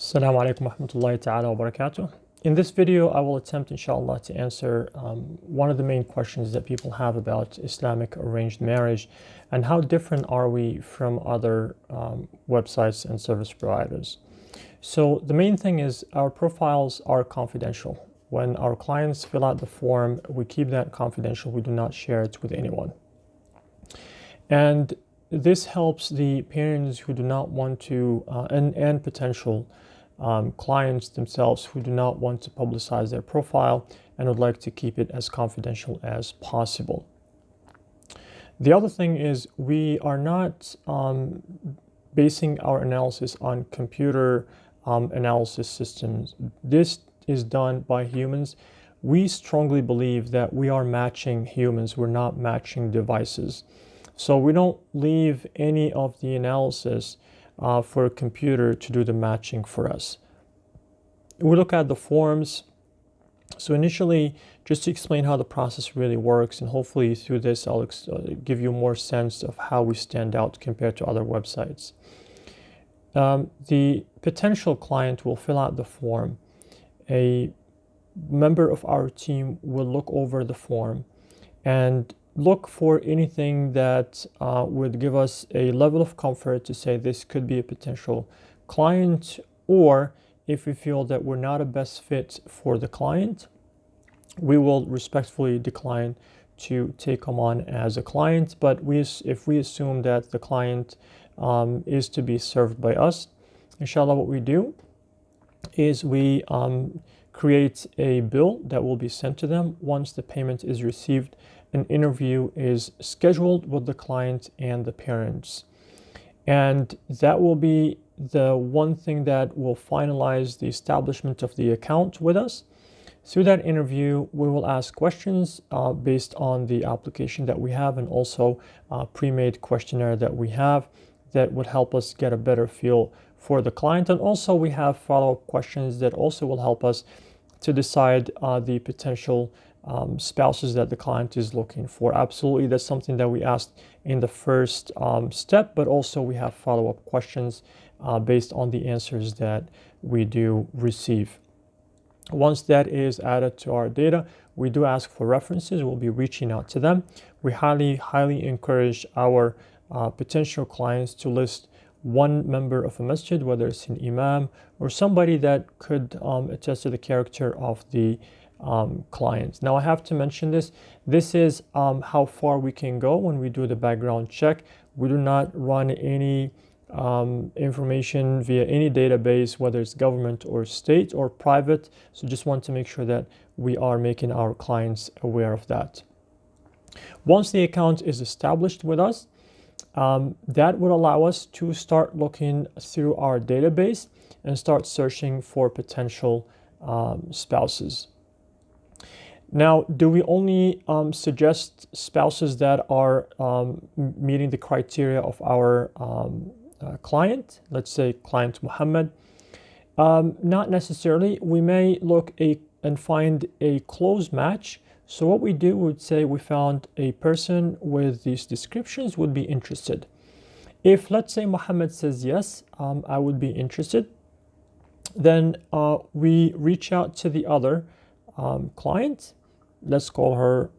Assalamu alaikum wa rahmatullahi ta'ala wa barakatuh. In this video, I will attempt, inshallah, to answer one of the main questions that people have about Islamic arranged marriage and how different are we from other websites and service providers. So the main thing is our profiles are confidential. When our clients fill out the form, we keep that confidential. We do not share it with anyone. And this helps the parents who do not want to, and potential clients themselves who do not want to publicize their profile and would like to keep it as confidential as possible. The other thing is we are not basing our analysis on computer analysis systems. This is done by humans. We strongly believe that we are matching humans. We're not matching devices. So we don't leave any of the analysis for a computer to do the matching for us. We look at the forms. So initially, just to explain how the process really works, and hopefully through this I'll give you more sense of how we stand out compared to other websites. The potential client will fill out the form. A member of our team will look over the form and look for anything that would give us a level of comfort to say this could be a potential client, or if we feel that we're not a best fit for the client, we will respectfully decline to take them on as a client. But if we assume that the client is to be served by us, inshallah, what we do is we create a bill that will be sent to them. Once the payment is received, an interview is scheduled with the client and the parents. And that will be the one thing that will finalize the establishment of the account with us. Through that interview, we will ask questions based on the application that we have and also a pre-made questionnaire that we have that would help us get a better feel for the client. And also we have follow-up questions that also will help us to decide the potential spouses that the client is looking for. Absolutely, that's something that we asked in the first step, but also we have follow-up questions based on the answers that we do receive. Once that is added to our data, we do ask for references. We'll be reaching out to them. We highly encourage our potential clients to list one member of a masjid, whether it's an imam or somebody that could attest to the character of the clients. Now I have to mention this. This is how far we can go when we do the background check. We do not run any information via any database, whether it's government or state or private. So just want to make sure that we are making our clients aware of that. Once the account is established with us, that would allow us to start looking through our database and start searching for potential spouses. Now, do we only suggest spouses that are meeting the criteria of our client? Let's say client Muhammad. Not necessarily. We may look and find a close match. So what we do would say we found a person with these descriptions would be interested. If let's say Muhammad says yes, I would be interested, then we reach out to the other client. Let's call her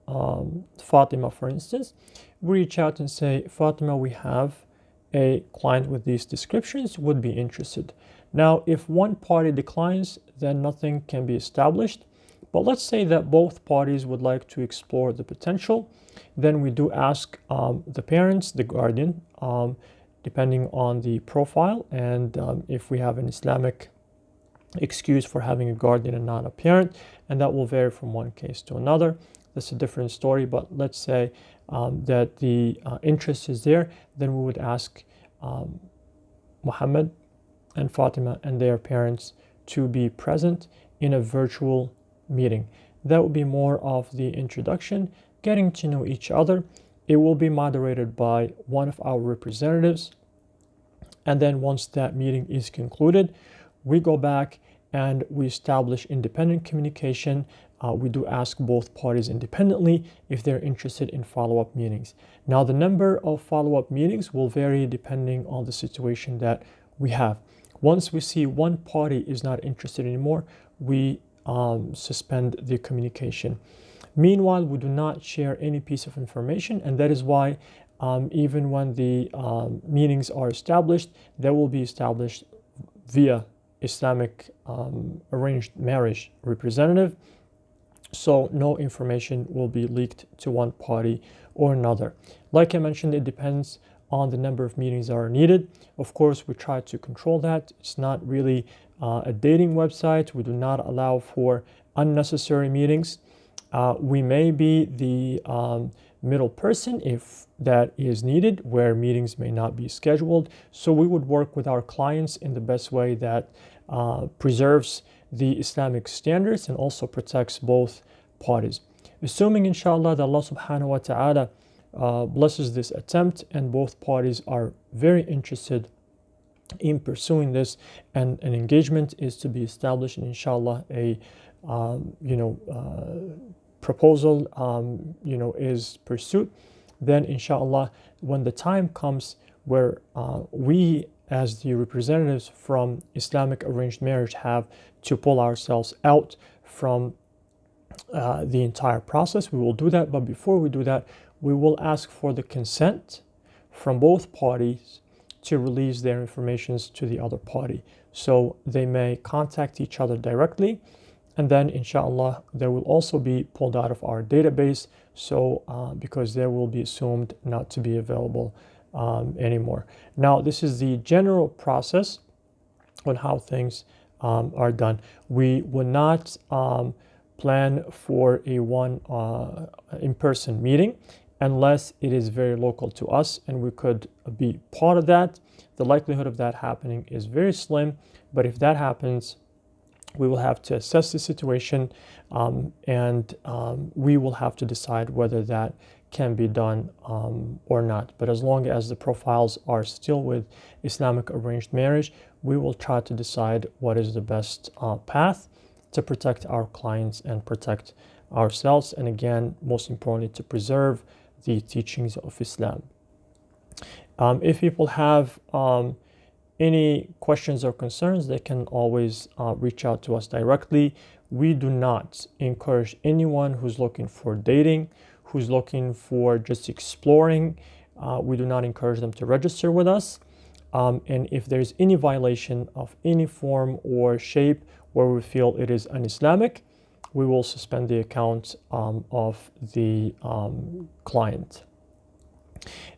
Fatima, for instance. We reach out and say, Fatima, we have a client with these descriptions, would be interested. Now, if one party declines, then nothing can be established. But let's say that both parties would like to explore the potential. Then we do ask the parents, the guardian, depending on the profile, and if we have an Islamic excuse for having a guardian and not a parent, and that will vary from one case to another. That's a different story, but let's say that the interest is there, then we would ask Muhammad and Fatima and their parents to be present in a virtual meeting. That would be more of the introduction, getting to know each other. It will be moderated by one of our representatives. And then once that meeting is concluded, we go back and we establish independent communication. We do ask both parties independently if they're interested in follow-up meetings. Now, the number of follow-up meetings will vary depending on the situation that we have. Once we see one party is not interested anymore, we suspend the communication. Meanwhile, we do not share any piece of information, and that is why even when the meetings are established, they will be established via Islamic arranged marriage representative. So no information will be leaked to one party or another. Like I mentioned, it depends on the number of meetings that are needed. Of course, we try to control that. It's not really a dating website. We do not allow for unnecessary meetings. We may be the middle person if that is needed, where meetings may not be scheduled. So we would work with our clients in the best way that preserves the Islamic standards and also protects both parties. Assuming, inshallah, that Allah subhanahu wa ta'ala blesses this attempt and both parties are very interested in pursuing this, and an engagement is to be established, and inshallah a proposal is pursued, then inshallah when the time comes where we as the representatives from Islamic arranged marriage have to pull ourselves out from the entire process, we will do that. But before we do that, we will ask for the consent from both parties to release their information to the other party. So they may contact each other directly, and then inshallah they will also be pulled out of our database, so because they will be assumed not to be available anymore. Now, this is the general process on how things are done. We will not plan for a one in-person meeting unless it is very local to us and we could be part of that. The likelihood of that happening is very slim, but if that happens, we will have to assess the situation and we will have to decide whether that can be done or not. But as long as the profiles are still with Islamic arranged marriage, we will try to decide what is the best path to protect our clients and protect ourselves, and again, most importantly, to preserve the teachings of Islam. If people have any questions or concerns, they can always reach out to us directly. We do not encourage anyone who's looking for dating, who's looking for just exploring. We do not encourage them to register with us. And if there's any violation of any form or shape where we feel it is un-Islamic, we will suspend the account of the client.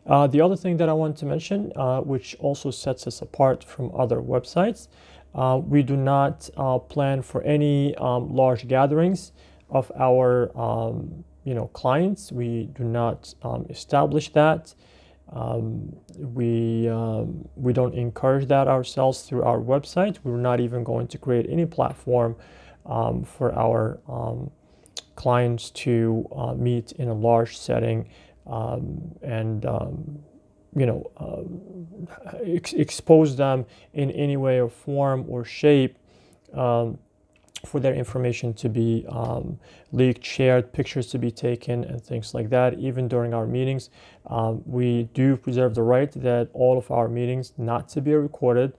The other thing that I want to mention, which also sets us apart from other websites, we do not plan for any large gatherings of our clients. We do not establish that. We don't encourage that ourselves through our website. We're not even going to create any platform for our clients to meet in a large setting and expose them in any way or form or shape for their information to be leaked, shared, pictures to be taken, and things like that. Even during our meetings, we do preserve the right that all of our meetings not to be recorded.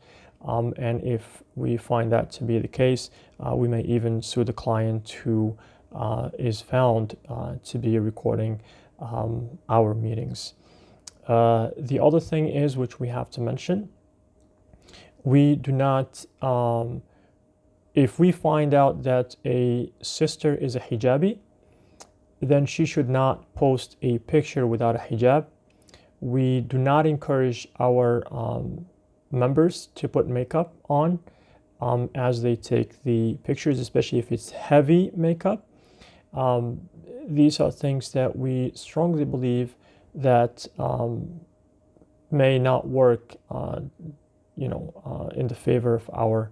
And if we find that to be the case, we may even sue the client who is found to be recording our meetings. The other thing is, which we have to mention, we do not, if we find out that a sister is a hijabi, then she should not post a picture without a hijab. We do not encourage our members to put makeup on as they take the pictures, especially if it's heavy makeup. These are things that we strongly believe that may not work in the favor of our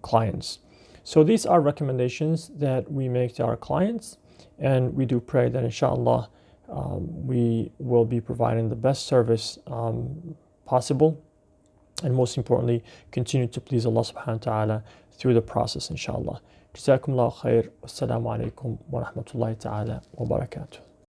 clients. So these are recommendations that we make to our clients, and we do pray that inshallah we will be providing the best service possible, and most importantly continue to please Allah subhanahu wa ta'ala through the process, inshallah. Jazakumullahu khair. Wassalamu alaikum wa rahmatullahi ta'ala wa barakatuh.